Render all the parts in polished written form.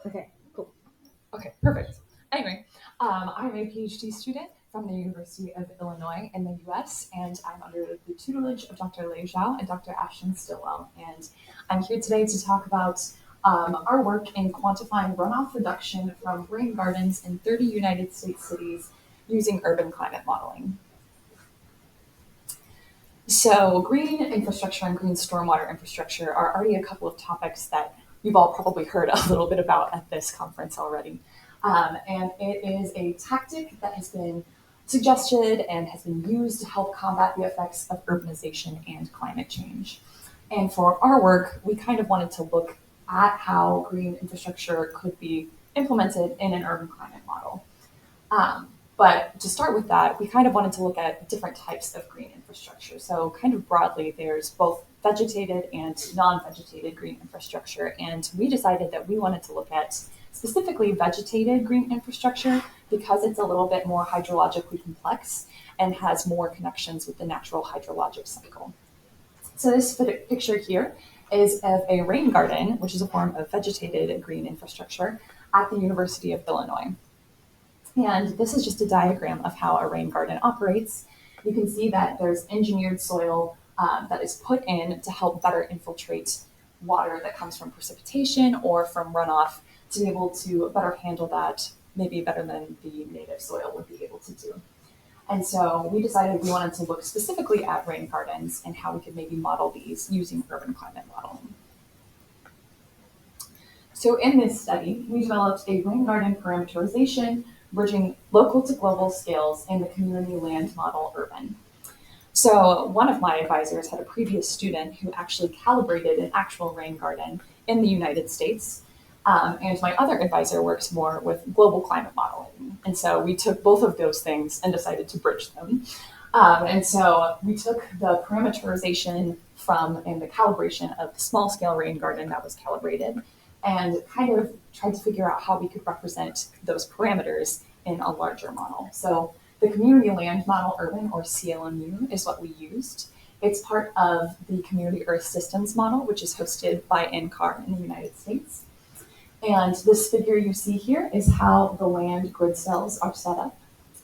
Okay, cool. Okay, perfect. Anyway, I'm a PhD student from the University of Illinois in the US, and I'm under the tutelage of Dr. Lei Zhao and Dr. Ashlynn Stillwell. And I'm here today to talk about our work in quantifying runoff reduction from rain gardens in 30 United States cities using urban climate modeling. So, green infrastructure and green stormwater infrastructure are already a couple of topics that you've all probably heard a little bit about at this conference already. And it is a tactic that has been suggested and has been used to help combat the effects of urbanization and climate change. And for our work, we kind of wanted to look at how green infrastructure could be implemented in an urban climate model. But to start with that, we kind of wanted to look at different types of green infrastructure. So, kind of broadly, there's both vegetated and non vegetated green infrastructure. And we decided that we wanted to look at specifically vegetated green infrastructure because it's a little bit more hydrologically complex and has more connections with the natural hydrologic cycle. So, this picture here is of a rain garden, which is a form of vegetated green infrastructure at the University of Illinois. And this is just a diagram of how a rain garden operates. You can see that there's engineered soil that is put in to help better infiltrate water that comes from precipitation or from runoff to be able to better handle that, maybe better than the native soil would be able to do. And so we decided we wanted to look specifically at rain gardens and how we could maybe model these using urban climate modeling. So in this study, we developed a rain garden parameterization bridging local to global scales in the community land model urban. So one of my advisors had a previous student who actually calibrated an actual rain garden in the United States. And my other advisor works more with global climate modeling. And so we took both of those things and decided to bridge them. And so we took the parameterization from and the calibration of the small scale rain garden that was calibrated and kind of tried to figure out how we could represent those parameters in a larger model. So the community land model urban, or CLMU, is what we used. It's part of the community earth systems model, which is hosted by NCAR in the United States. And this figure you see here is how the land grid cells are set up.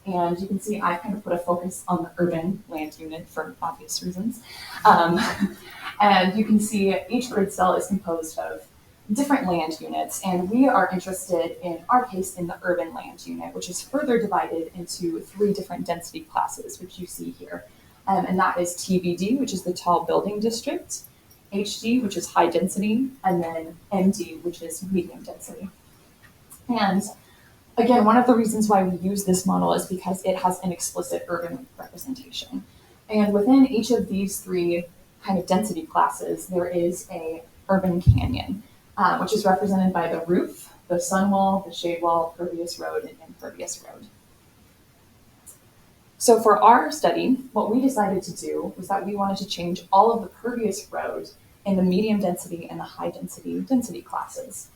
And you can see I kind of put a focus on the urban land unit for obvious reasons. And you can see each grid cell is composed of different land units, and we are interested in our case in the urban land unit, which is further divided into three different density classes, which you see here. And that is TBD, which is the tall building district, HD, which is high density, and then MD, which is medium density. And again, one of the reasons why we use this model is because it has an explicit urban representation. And within each of these three kind of density classes, there is a urban canyon, which is represented by the roof, the sun wall, the shade wall, pervious road, and impervious road. So for our study, what we decided to do was that we wanted to change all of the pervious road in the medium density and the high density classes,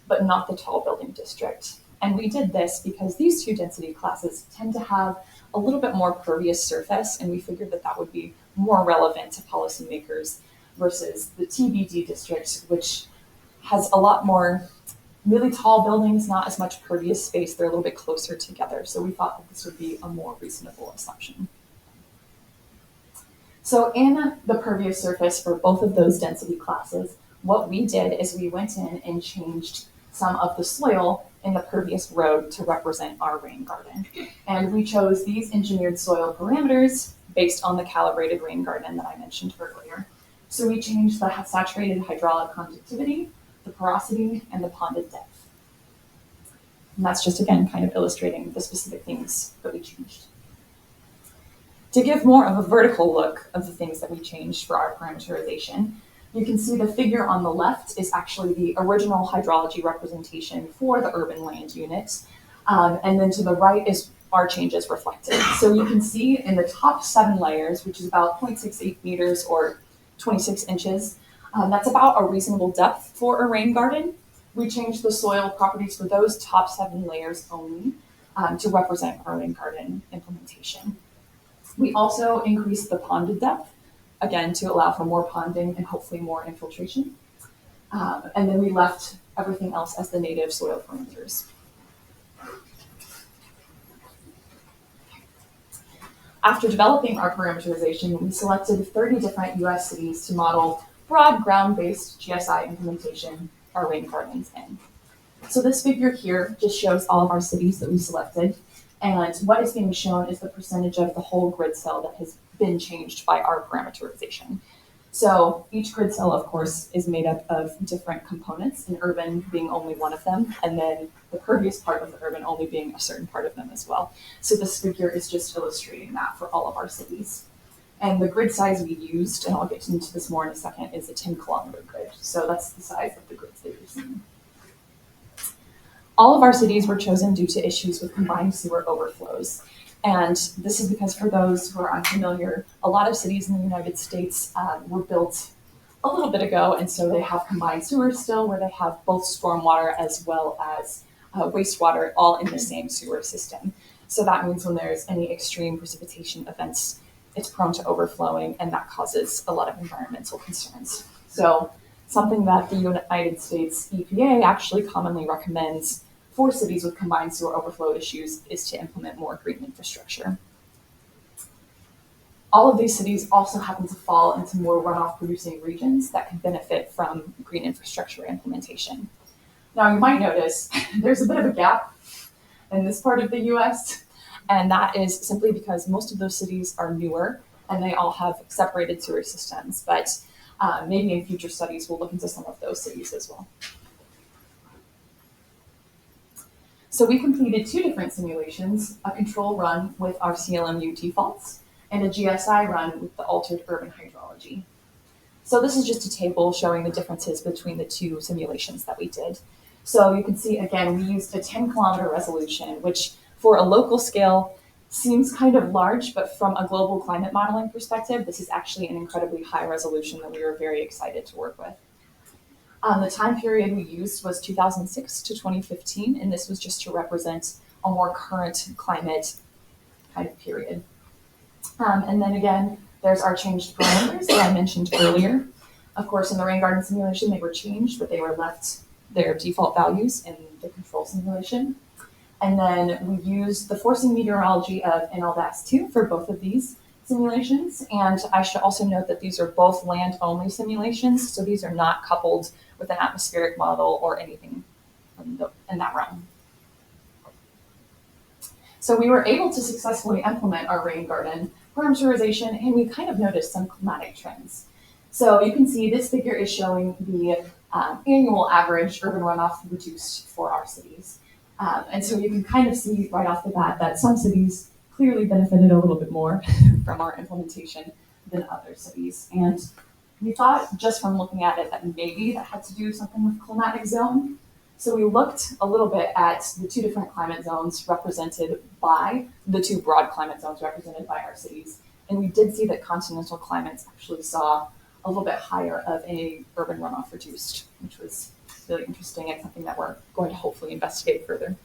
but not the tall building district. And we did this because these two density classes tend to have a little bit more pervious surface, and we figured that that would be more relevant to policymakers versus the TBD district, which has a lot more really tall buildings, not as much pervious space. They're a little bit closer together. So we thought that this would be a more reasonable assumption. So in the pervious surface for both of those density classes, what we did is we went in and changed some of the soil in the pervious road to represent our rain garden. And we chose these engineered soil parameters based on the calibrated rain garden that I mentioned earlier. So we changed the saturated hydraulic conductivity, the porosity, and the ponded depth. And that's just, again, kind of illustrating the specific things that we changed. To give more of a vertical look of the things that we changed for our parameterization, you can see the figure on the left is actually the original hydrology representation for the urban land unit. And then to the right is our changes reflected. So you can see in the top 7 layers, which is about 0.68 meters or 26 inches, that's about a reasonable depth for a rain garden. We changed the soil properties for those top 7 layers only to represent our rain garden implementation. We also increased the ponded depth, again, to allow for more ponding and hopefully more infiltration. And then we left everything else as the native soil parameters. After developing our parameterization, we selected 30 different US cities to model broad ground-based GSI implementation our rain gardens in. So this figure here just shows all of our cities that we selected, and what is being shown is the percentage of the whole grid cell that has been changed by our parameterization. So each grid cell, of course, is made up of different components, and urban being only one of them, and then the pervious part of the urban only being a certain part of them as well. So this figure is just illustrating that for all of our cities. And the grid size we used, and I'll get into this more in a second, is a 10-kilometer grid. So that's the size of the grids that you're seeing. All of our cities were chosen due to issues with combined sewer overflows. And this is because, for those who are unfamiliar, a lot of cities in the United States were built a little bit ago, and so they have combined sewers still, where they have both stormwater as well as wastewater all in the same sewer system. So that means when there's any extreme precipitation events, it's prone to overflowing, and that causes a lot of environmental concerns. So something that the United States EPA actually commonly recommends for cities with combined sewer overflow issues is to implement more green infrastructure. All of these cities also happen to fall into more runoff producing regions that could benefit from green infrastructure implementation. Now, you might notice there's a bit of a gap in this part of the US, and that is simply because most of those cities are newer and they all have separated sewer systems, but maybe in future studies we'll look into some of those cities as well. So we completed 2 different simulations, a control run with our CLMU defaults and a GSI run with the altered urban hydrology. So this is just a table showing the differences between the 2 simulations that we did. So you can see, again, we used a 10-kilometer resolution, which for a local scale seems kind of large, but from a global climate modeling perspective, this is actually an incredibly high resolution that we were very excited to work with. The time period we used was 2006 to 2015, and this was just to represent a more current climate kind of period. And then again, there's our changed parameters that I mentioned earlier. Of course, in the rain garden simulation, they were changed, but they were left their default values in the control simulation. And then we used the forcing meteorology of NLDAS2 for both of these simulations. And I should also note that these are both land-only simulations, so these are not coupled with an atmospheric model or anything in that realm. So we were able to successfully implement our rain garden parameterization, and we kind of noticed some climatic trends. So you can see this figure is showing the annual average urban runoff reduced for our cities. And so you can kind of see right off the bat that some cities clearly benefited a little bit more from our implementation than other cities. And we thought, just from looking at it, that maybe that had to do something with climatic zone. So we looked a little bit at the 2 different climate zones represented by the 2 broad climate zones represented by our cities. And we did see that continental climates actually saw a little bit higher of a urban runoff reduced, which was really interesting and something that we're going to hopefully investigate further.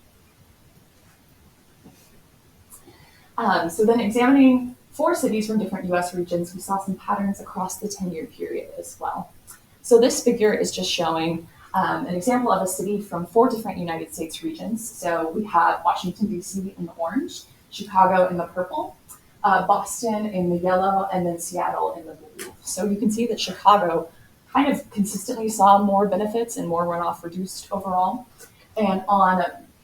So then, examining 4 cities from different US regions, we saw some patterns across the 10-year period as well. So this figure is just showing an example of a city from 4 different United States regions. So we have Washington, D.C. in the orange, Chicago in the purple, Boston in the yellow, and then Seattle in the blue. So you can see that Chicago kind of consistently saw more benefits and more runoff reduced overall. And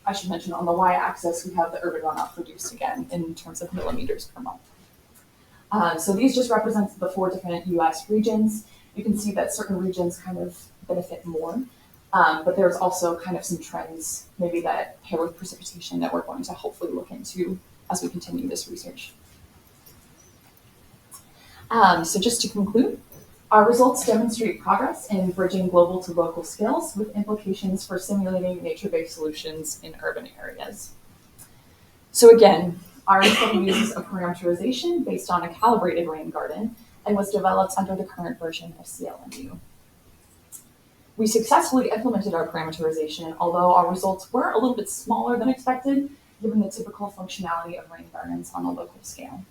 I should mention, on the y-axis, we have the urban runoff reduced again in terms of millimeters per month. So these just represent the 4 different US regions. You can see that certain regions kind of benefit more, but there's also kind of some trends maybe that pair with precipitation that we're going to hopefully look into as we continue this research. So just to conclude, our results demonstrate progress in bridging global to local skills with implications for simulating nature-based solutions in urban areas. So again, our study uses a parameterization based on a calibrated rain garden and was developed under the current version of CLMU. We successfully implemented our parameterization, although our results were a little bit smaller than expected, given the typical functionality of rain gardens on a local scale.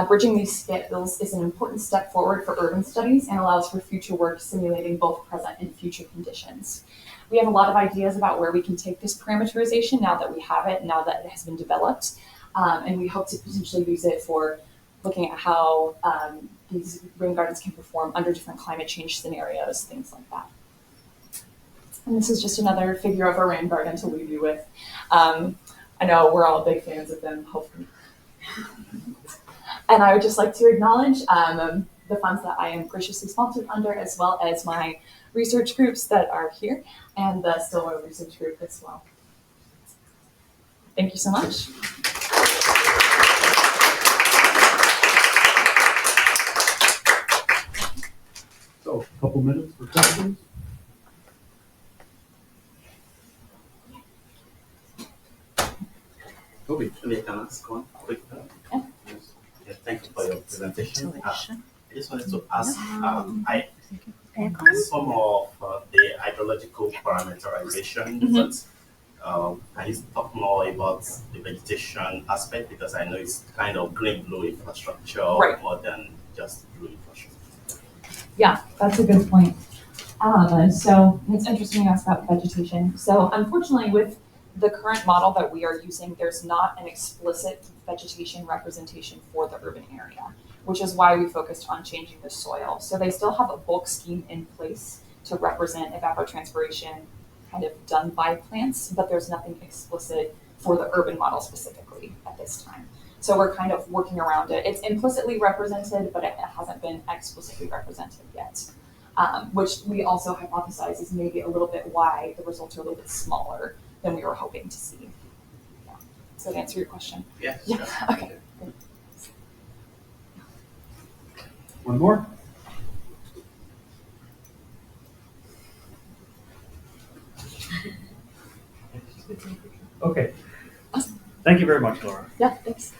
Bridging these scales is an important step forward for urban studies and allows for future work simulating both present and future conditions. We have a lot of ideas about where we can take this parameterization now that we have it, now that it has been developed, and we hope to potentially use it for looking at how these rain gardens can perform under different climate change scenarios, things like that. And this is just another figure of a rain garden to leave you with. I know we're all big fans of them, hopefully. And I would just like to acknowledge the funds that I am graciously sponsored under, as well as my research groups that are here, and the Stillwell Research Group as well. Thank you so much. So, a couple minutes for questions. Toby. Can I ask one quick? Yeah, thank you for your presentation. I just wanted to ask, some of the hydrological parameterization, but can you talk more about the vegetation aspect? Because I know it's kind of green-blue infrastructure more than just blue infrastructure. Yeah, that's a good point. So it's interesting you ask about vegetation. So unfortunately, with the current model that we are using, there's not an explicit vegetation representation for the urban area, which is why we focused on changing the soil. So they still have a bulk scheme in place to represent evapotranspiration kind of done by plants, but there's nothing explicit for the urban model specifically at this time. So we're kind of working around it. It's implicitly represented, but it hasn't been explicitly represented yet, which we also hypothesize is maybe a little bit why the results are a little bit smaller than we were hoping to see. Yeah. Does that answer your question? Yes. Yeah. Okay. One more? Okay. Awesome. Thank you very much, Laura. Yeah, thanks.